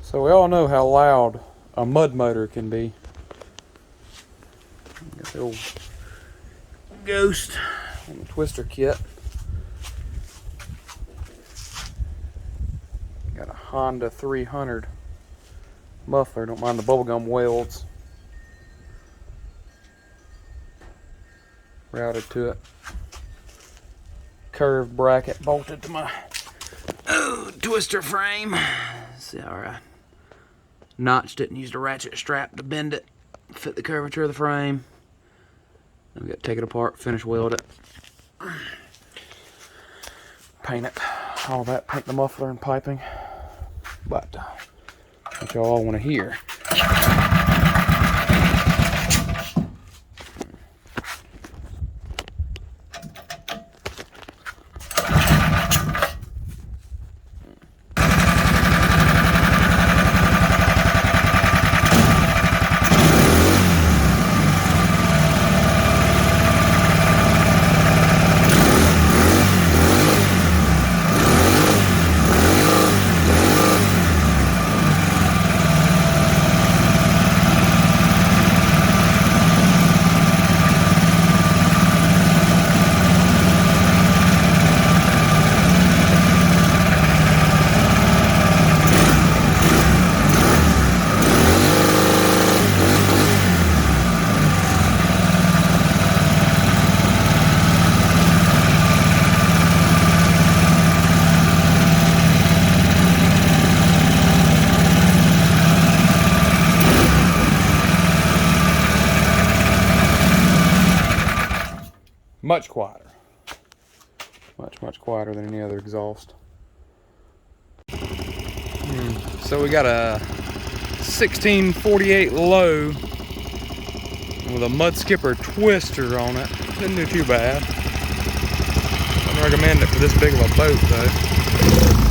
So we all know how loud a mud motor can be. Got the old Ghost on the twister kit. Got a Honda 300 muffler. Don't mind the bubblegum welds. Routed to it. Curved bracket bolted to my twister frame. See how I notched it and used a ratchet strap to bend it, fit the curvature of the frame. Then we got to take it apart, finish weld it, paint it, all that, paint the muffler and piping. But what y'all all want to hear. Much quieter. Much quieter than any other exhaust. So we got a 1648 low with a mud skipper twister on it. Didn't do too bad. Wouldn't recommend it for this big of a boat though.